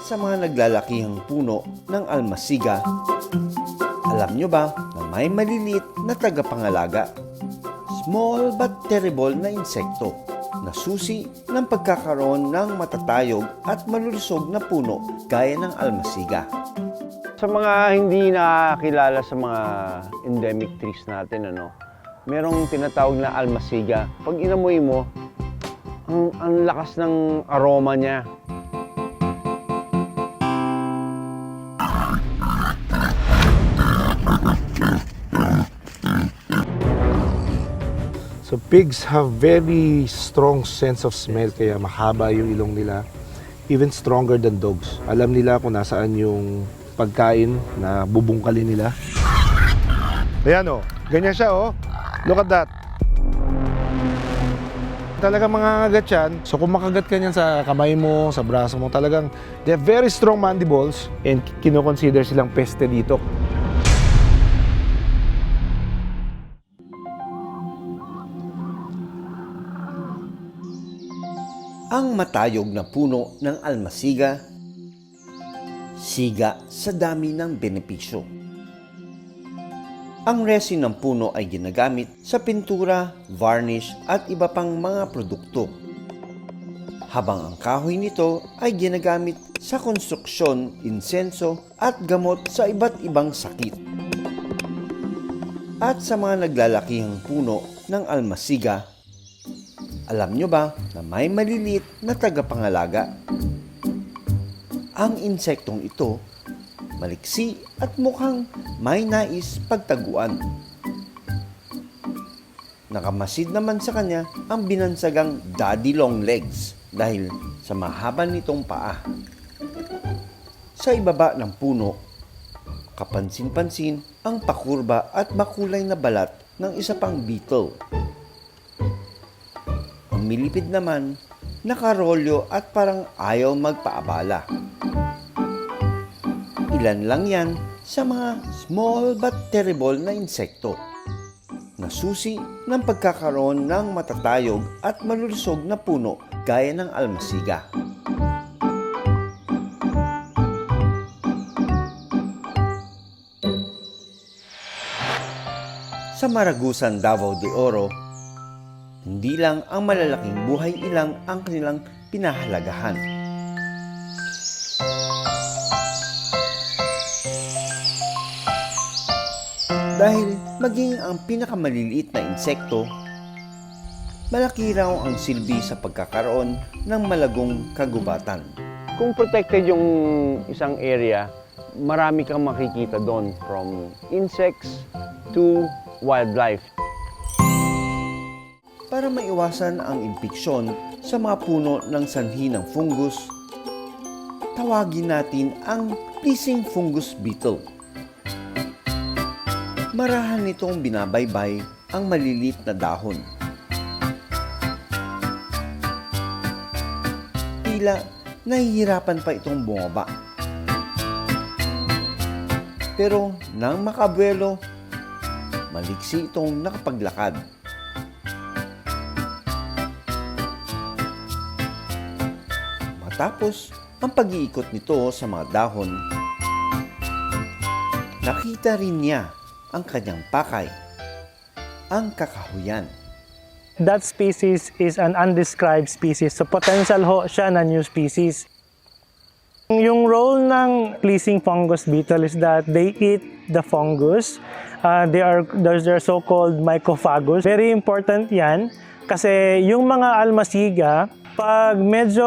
sa mga naglalakihang puno ng almasiga. Alam nyo ba na may maliliit na tagapangalaga? Small but terrible na insekto na susi ng pagkakaroon ng matatayog at malulusog na puno gaya ng almasiga. Sa mga hindi nakakilala sa mga endemic trees natin, merong tinatawag na almasiga. Pag inamoy mo, ang lakas ng aroma niya. So pigs have very strong sense of smell, kaya mahaba yung ilong nila. Even stronger than dogs. Alam nila kung nasaan yung pagkain na bubungkalin nila. Ayan o, ganyan siya o. Look at that. Talagang mangangagat yan. So kung makagat ka niyan sa kamay mo, sa braso mo, talagang they have very strong mandibles and kinoconsider silang peste dito. Ang matayog na puno ng almasiga, siga sa dami ng benepisyo. Ang resin ng puno ay ginagamit sa pintura, varnish at iba pang mga produkto. Habang ang kahoy nito ay ginagamit sa konstruksyon, insenso at gamot sa iba't ibang sakit. At sa mga naglalakihang puno ng almasiga, alam nyo ba na may maliliit na tagapangalaga? Ang insektong ito, maliksi at mukhang may nais pagtaguan. Nakamasid naman sa kanya ang binansagang daddy long legs dahil sa mahaba nitong paa. Sa ibaba ng puno, kapansin-pansin ang pakurba at makulay na balat ng isa pang beetle. Ang milipid naman, nakarolyo at parang ayaw magpaabala. Ilan lang yan sa mga small but terrible na insekto na susi ng pagkakaroon ng matatayog at malulusog na puno gaya ng almasiga. Sa Maragusan, Davao de Oro, hindi lang ang malalaking buhay ilang ang kanilang pinahalagahan. Dahil maging ang pinakamaliliit na insekto, malaki raw ang silbi sa pagkakaroon ng malagong kagubatan. Kung protected yung isang area, marami kang makikita doon from insects to wildlife. Para maiwasan ang impeksyon sa mga puno ng sanhi ng fungus, tawagin natin ang pleasing fungus beetle. Marahan nitong binabaybay ang maliliit na dahon. Tila nahihirapan pa itong bumaba. Pero nang makabuelo, maliksi itong nakapaglakad. Matapos ang pag-iikot nito sa mga dahon, nakita rin niya ang kanyang pakay, ang kakahuyan. That species is an undescribed species, so potential ho siya na new species. Yung role ng pleasing fungus beetle is that they eat the fungus. They're so-called mycophagus. Very important yan kasi yung mga almasiga, pag medyo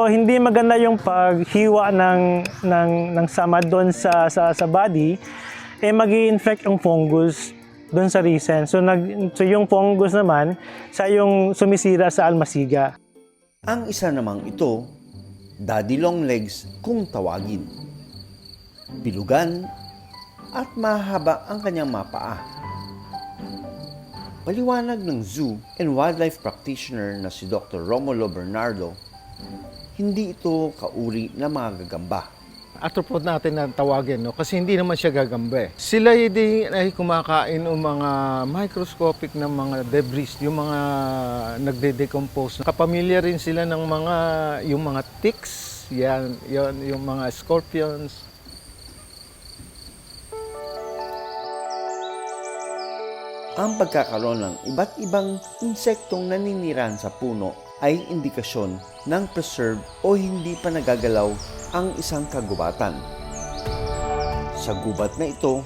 hindi maganda yung paghiwa ng samad doon sa body, magi-infect yung fungus doon sa resin. So yung fungus naman, sa yung sumisira sa almasiga. Ang isa namang ito, daddy long legs kung tawagin. Bilugan at mahaba ang kanyang mapaa. Paliwanag ng zoo and wildlife practitioner na si Dr. Romulo Bernardo, hindi ito kauri na mga gagamba. Arthropod natin na tawagin, kasi hindi naman siya gagamba. Sila hindi ay kumakain ng mga microscopic na mga debris, yung mga nagde-decompose. Kapamilya rin sila ng yung mga ticks, yan, yung mga scorpions. Ang pagkakaroon ng iba't ibang insektong naninirahan sa puno ay indikasyon ng preserve o hindi pa nagagalaw ang isang kagubatan. Sa gubat na ito,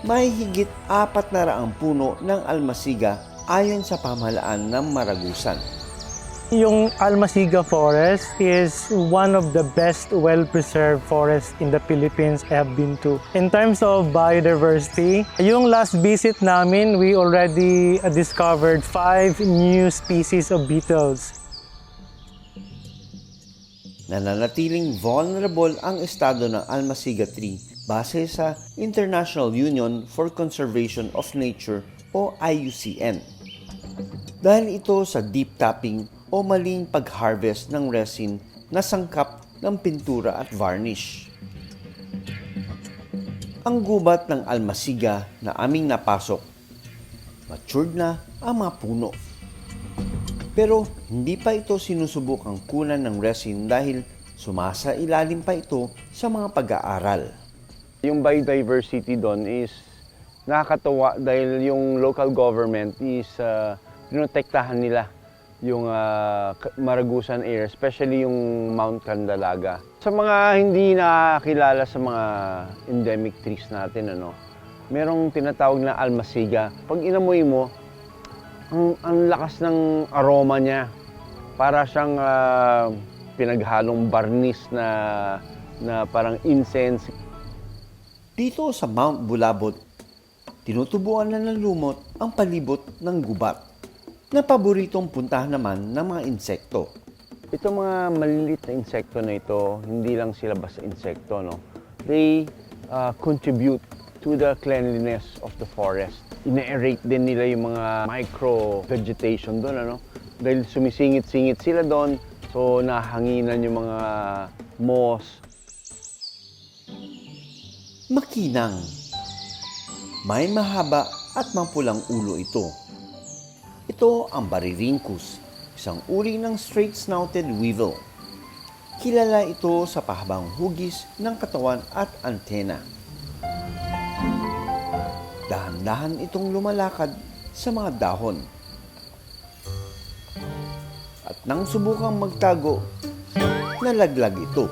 may higit 400 puno ng almasiga ayon sa pamahalaan ng Maragusan. Yung Almasiga Forest is one of the best well-preserved forests in the Philippines I have been to. In terms of biodiversity, yung last visit namin, we already discovered 5 new species of beetles. Nananatiling vulnerable ang estado ng almasiga tree base sa International Union for Conservation of Nature o IUCN. Dahil ito sa deep tapping o maling pag-harvest ng resin na sangkap ng pintura at varnish. Ang gubat ng almasiga na aming napasok, matured na ang mga puno. Pero hindi pa ito sinusubukang kunan ng resin dahil sumasa ilalim pa ito sa mga pag-aaral. Yung biodiversity doon is nakakatuwa dahil yung local government is pinotektahan nila yung Maragusan area, especially yung Mount Candalaga. Sa mga hindi nakakilala sa mga endemic trees natin, merong tinatawag na almasiga. Pag inamoy mo, ang lakas ng aroma niya. Para siyang pinaghalong barnis na parang incense. Dito sa Mount Bulabot, tinutubuan na ng lumot ang palibot ng gubat na paboritong puntahan naman ng mga insekto. Itong mga maliliit na insekto na ito, hindi lang sila basta insekto, They contribute to the cleanliness of the forest. Ine-aerate din nila yung mga micro-vegetation doon, Dahil sumisingit-singit sila doon, so nahanginan yung mga moss. Makinang. May mahaba at mapulang ulo ito. Ito ang Barirhynchus, isang uri ng straight-snouted weevil. Kilala ito sa pahabang hugis ng katawan at antena. Dahan-dahan itong lumalakad sa mga dahon. At nang subukang magtago, nalaglag ito.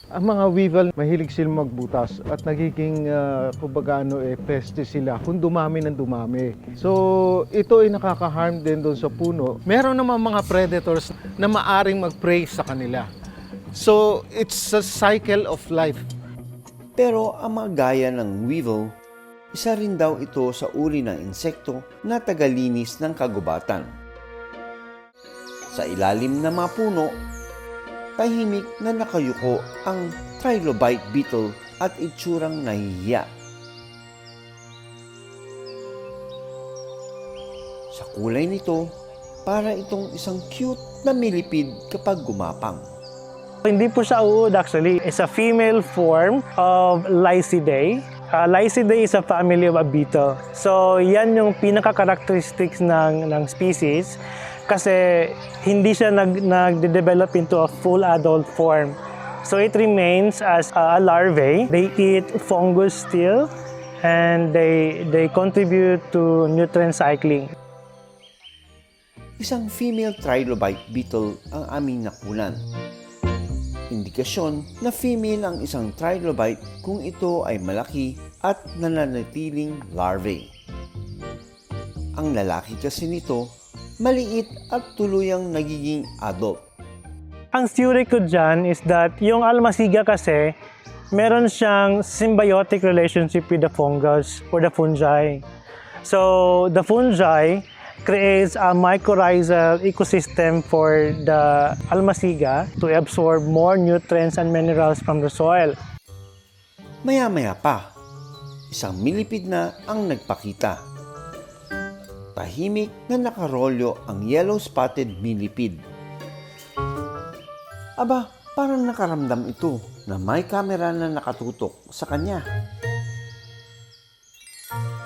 Ang mga weevil, mahilig silang magbutas at nagiging, peste sila kung dumami ng dumami. So, ito ay nakaka-harm din doon sa puno. Meron naman mga predators na maaring mag-prey sa kanila. So, it's a cycle of life. Pero ang mga gaya ng weevil, isa rin daw ito sa uri ng insekto na tagalinis ng kagubatan. Sa ilalim ng mga puno, tahimik na nakayuko ang trilobite beetle at itsurang nahihiya. Sa kulay nito, para itong isang cute na millipede kapag gumapang. Hindi po siya uod actually. It's a female form of Lycidae. Lycidae is a family of a beetle. So yan yung pinaka-characteristics ng species. Kasi hindi siya nag-develop into a full adult form. So it remains as a larvae. They eat fungus still and they contribute to nutrient cycling. Isang female trilobite beetle ang aming nakunan. Indikasyon na female ang isang trilobite kung ito ay malaki at nananatiling larvae. Ang lalaki kasi nito, maliit at tuluyang nagiging adult. Ang theory ko dyan is that yung almasiga kasi, meron siyang symbiotic relationship with the fungus or the fungi. So, the fungi creates a mycorrhizal ecosystem for the almasiga to absorb more nutrients and minerals from the soil. Maya-maya pa, isang millipede na ang nagpakita. Tahimik na nakarolyo ang yellow-spotted millipede. Aba, parang nakaramdam ito na may kamera na nakatutok sa kanya.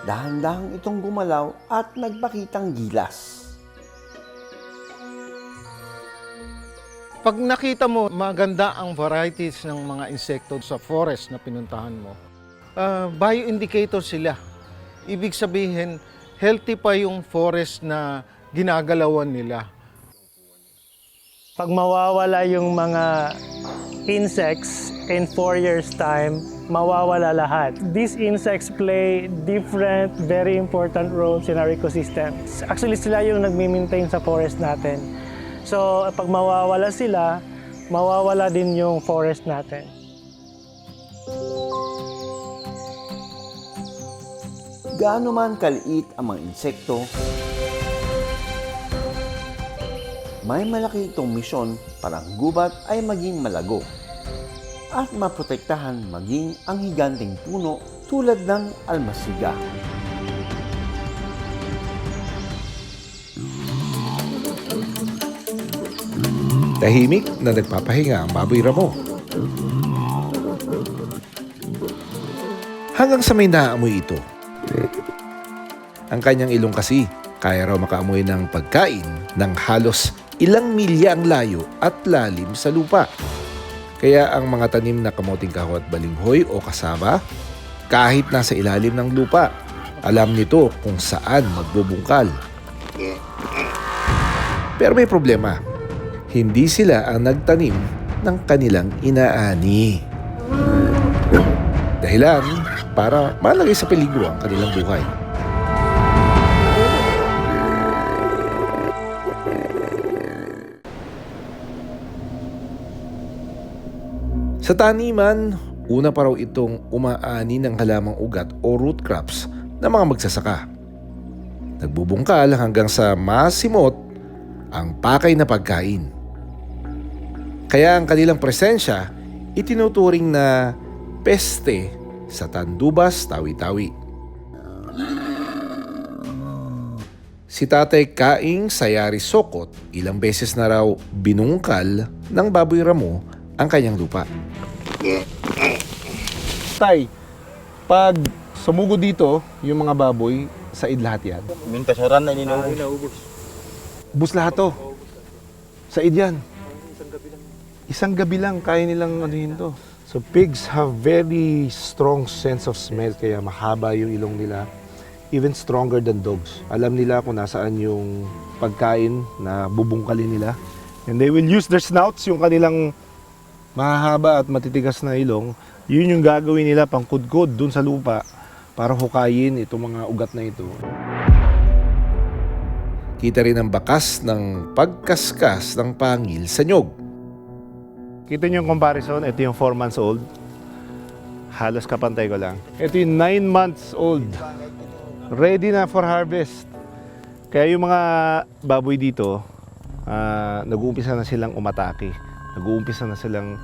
Dahan-dahang itong gumalaw at nagpakitang gilas. Pag nakita mo maganda ang varieties ng mga insekto sa forest na pinuntahan mo, bioindicator sila. Ibig sabihin, healthy pa yung forest na ginagalawan nila. Pag mawawala yung mga insects in 4 years' time, mawawala lahat. These insects play different, very important roles in our ecosystem. Actually, sila yung nagmi-maintain sa forest natin. So, pag mawawala sila, mawawala din yung forest natin. Gaano man kaliit ang mga insekto, may malaki itong misyon para ang gubat ay maging malago at maprotektahan maging ang higanteng puno tulad ng almasiga. Tahimik na nagpapahinga ang baboy ramo. Hanggang sa may naamoy ito. Ang kanyang ilong kasi kaya raw makaamoy ng pagkain ng halos ilang milya ang layo at lalim sa lupa. Kaya ang mga tanim na kamoting kahoy at balinghoy o kasaba, kahit nasa ilalim ng lupa, alam nito kung saan magbubungkal. Pero may problema. Hindi sila ang nagtanim ng kanilang inaani. Dahilan para malagay sa peligro ang kanilang buhay. Sa taniman, una pa raw itong umaani ng halamang ugat o root crops ng mga magsasaka. Nagbubungkal hanggang sa masimot ang pakay na pagkain. Kaya ang kanilang presensya itinuturing na peste sa Tandubas, Tawi-Tawi. Si Tatay Kaing Sayari Sokot ilang beses na raw binungkal ng baboy ramo ang kanyang lupa. Tay, pag sumugo dito yung mga baboy, said lahat yan? Mintasaran na inaubos. Bus lahat to. Said yan. Isang gabi lang kaya nilang anuhin to. So pigs have very strong sense of smell kaya mahaba yung ilong nila. Even stronger than dogs. Alam nila kung nasaan yung pagkain na bubungkalin nila. And they will use their snouts, yung kanilang mahahaba at matitigas na ilong. Yun yung gagawin nila pang kudkod dun sa lupa para hukayin itong mga ugat na ito. Kita rin ang bakas ng pagkaskas ng pangil sa nyog. Kita niyo yung comparison, ito yung 4 months old. Halos kapantay ko lang. Ito yung 9 months old. Ready na for harvest. Kaya yung mga baboy dito, nag-uumpisa na silang umatake. Nag-uumpisa na silang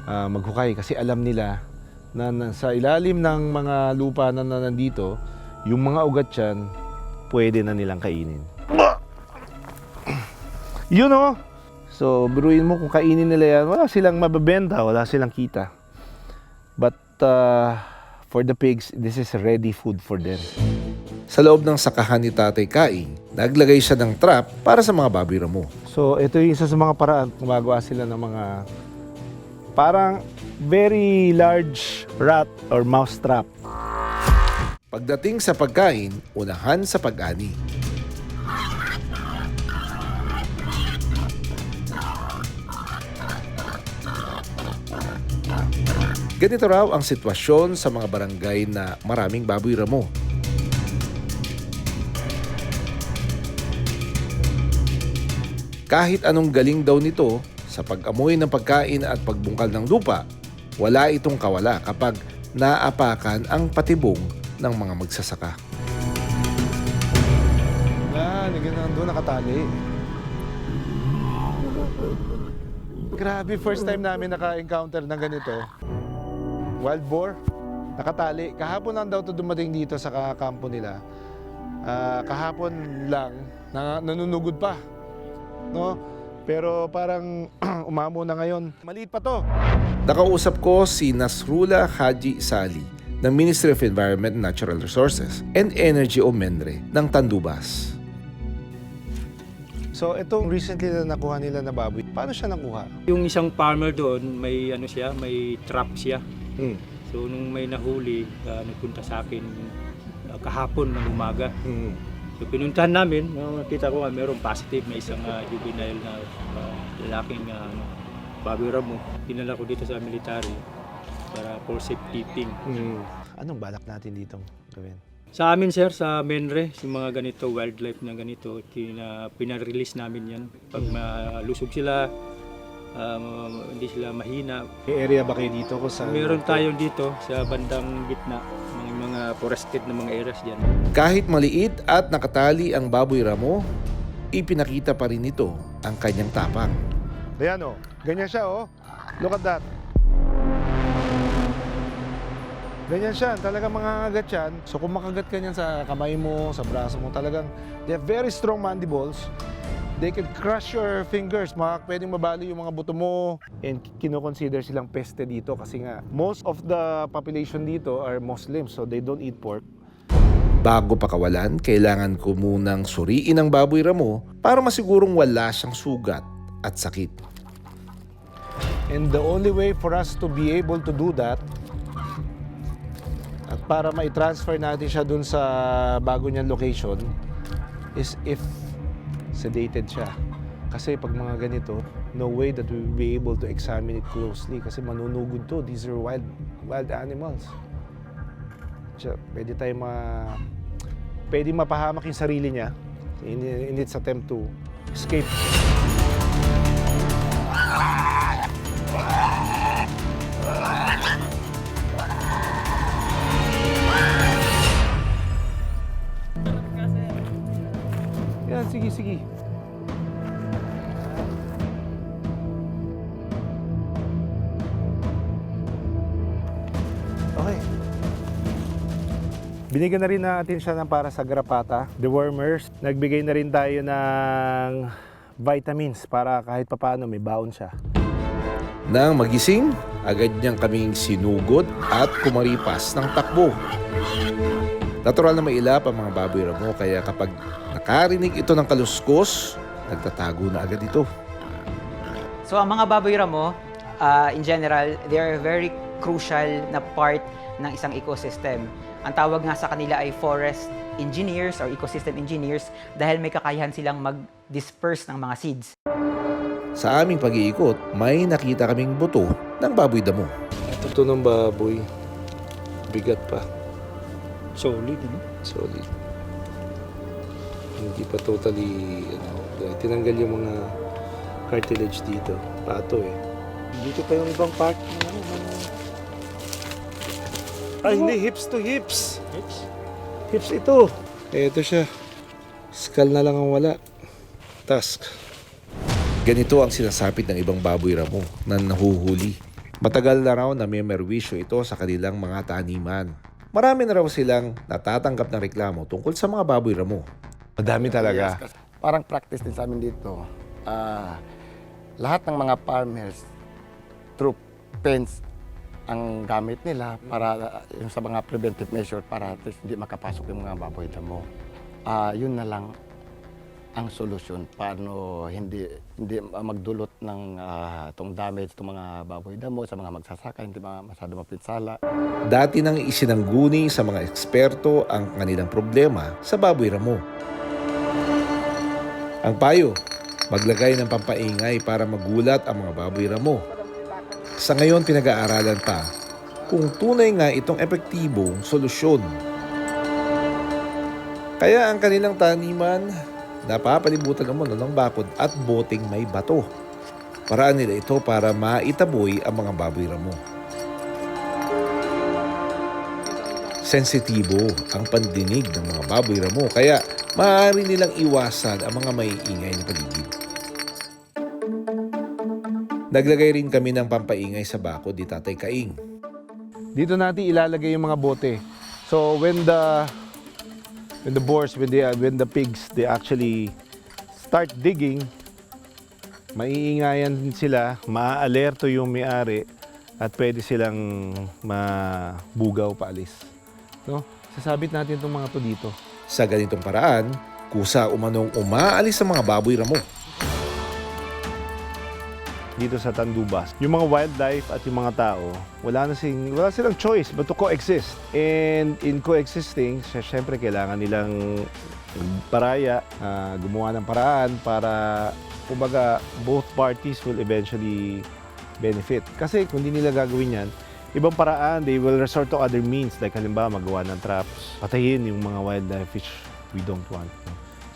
maghukay kasi alam nila na sa ilalim ng mga lupa na nandito, yung mga ugat yan, pwede na nilang kainin. Yun o! So, biruin mo kung kainin nila yan, wala silang mababenta, wala silang kita. But for the pigs, this is ready food for them. Sa loob ng sakahan ni Tatay Kaing, naglagay siya ng trap para sa mga baboy ramo. So, ito yung isa sa mga paraan. Gumagawa sila ng mga parang very large rat or mouse trap. Pagdating sa pagkain, unahan sa pag-ani. Ganito raw ang sitwasyon sa mga barangay na maraming baboy ramo. Kahit anong galing daw nito sa pag-amoy ng pagkain at pagbungkal ng lupa, wala itong kawala kapag naapakan ang patibong ng mga magsasaka. Ganun doon nakatali. Grabe, first time namin naka-encounter ng ganito. Wild boar, nakatali. Kahapon lang daw ito dumating dito sa kampo nila. Kahapon lang, nanunugod pa. No? Pero parang umamo na ngayon. Maliit pa to. Nakausap ko si Nasrullah Haji Sali ng Ministry of Environment and Natural Resources and Energy o MENRE ng Tandubas. So, itong recently na nakuha nila na baboy, paano siya nakuha? Yung isang farmer doon, may ano siya, may trap siya. Hmm. So nung may nahuli, nagpunta sa akin kahapon ng umaga. Hmm. So pinuntahan namin, nakita ko mayroong positive na isang juvenile na lalaking baboy ramo. Dinala ko dito sa military para for safekeeping. Hmm. Anong balak natin dito gawin? Sa amin sir, sa Menre, yung mga ganito, wildlife na ganito, pinarelease namin yan. Pag malusog sila, hindi sila mahina. May area ba kayo dito? Kung saan? Meron tayo dito sa bandang gitna, mga forested na mga areas dyan. Kahit maliit at nakatali ang baboy ramo, ipinakita pa rin nito ang kanyang tapang. Ayan o, ganyan siya o. Look at that. Ganyan siya, talagang mangangagat yan. So kung makagat ka niyan sa kamay mo, sa braso mo, talagang they have very strong mandibles. They can crush your fingers, pwedeng mabali yung mga buto mo. And kino-consider silang peste dito kasi nga most of the population dito are Muslims, so they don't eat pork. Bago pakawalan, kailangan ko munang suriin ang baboy ramo para masigurong wala siyang sugat at sakit. And the only way for us to be able to do that, at para ma-transfer natin siya dun sa bago niyang location, is if sedated siya. Kasi pag mga ganito, no way that we will be able to examine it closely kasi manunugod to. These are wild animals. So, pwede mapahamak yung sarili niya in its attempt to escape. Yan, sige. Okay. Binigyan na rin natin siya ng para sa garapata, dewormers. Nagbigay na rin tayo ng vitamins para kahit papaano may baon siya. Nang magising, agad niyang kaming sinugod at kumaripas ng takbo. Natural na mailap ang mga baboy ramo kaya kapag nakarinig ito ng kaluskos, nagtatago na agad ito. So ang mga baboy ramo, in general, they are very crucial na part ng isang ecosystem. Ang tawag nga sa kanila ay forest engineers or ecosystem engineers dahil may kakayahan silang mag-disperse ng mga seeds. Sa aming pag-iikot, may nakita kaming buto ng baboy damo. Ito ng baboy. Bigat pa. Solid, no? Solid. Hindi pa totally, tinanggal yung mga cartilage dito. Pato eh. Dito pa yung ibang part. Ay, hindi. Hips to hips. Hips ito. Ito siya. Skull na lang ang wala. Tusk. Ganito ang sinasapit ng ibang baboy ramo na nahuhuli. Matagal na raw na may merwisyo ito sa kanilang mga taniman. Marami na raw silang natatanggap ng reklamo tungkol sa mga baboy ramo. Madami talaga. Parang practice din sa amin dito. Lahat ng mga farmers, through fence ang gamit nila para yung sa mga preventive measure para at least hindi makapasok yung mga baboy damo. Yun na lang ang solusyon paano hindi magdulot ng itong damage itong mga baboy damo sa mga magsasaka, hindi masyado mapinsala. Dati nang isinangguni sa mga eksperto ang kanilang problema sa baboy ramo. Ang payo, maglagay ng pampaingay para magulat ang mga baboy ramo. Sa ngayon, pinag-aaralan pa kung tunay nga itong epektibong solusyon. Kaya ang kanilang taniman, napapalibutan naman ng bakod at boteng may bato. Paraan nila ito para maitaboy ang mga baboy ramo. Sensitibo ang pandinig ng mga baboy ramo kaya maaari nilang iwasan ang mga maiingay na paligid. Naglagay rin kami ng pampaingay sa bakod ni Tatay Kaing. Dito natin ilalagay yung mga bote. So when the boars, when the pigs, they actually start digging, maiingayan sila, maaalerto yung may-ari at pwede silang mabugaw paalis. No? Sasabit natin itong mga to dito. Sa ganitong paraan, Kusa umanong umaalis sa mga baboy ramo. Dito sa Tandubas, yung mga wildlife at yung mga tao, wala silang choice but to coexist. And in coexisting, syempre kailangan nilang paraya, gumawa ng paraan para kumbaga both parties will eventually benefit. Kasi kung di nila gagawin yan, ibang paraan, they will resort to other means. Like halimbawa, magawa ng traps, patayin yung mga wildlife which we don't want.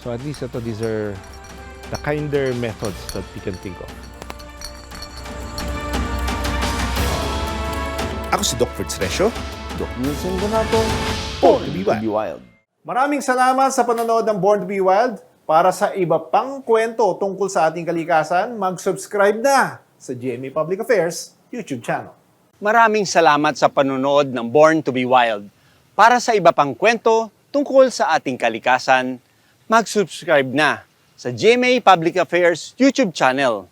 So at least these are the kinder methods that we can think of. Ako si Doc Fritz Resio. Doc Nielsen Donato, Born to be to be wild. Maraming salamat sa panonood ng Born to be Wild. Para sa iba pang kwento tungkol sa ating kalikasan, mag-subscribe na sa GMA Public Affairs YouTube channel. Maraming salamat sa panonood ng Born to be Wild. Para sa iba pang kwento tungkol sa ating kalikasan, mag-subscribe na sa GMA Public Affairs YouTube channel.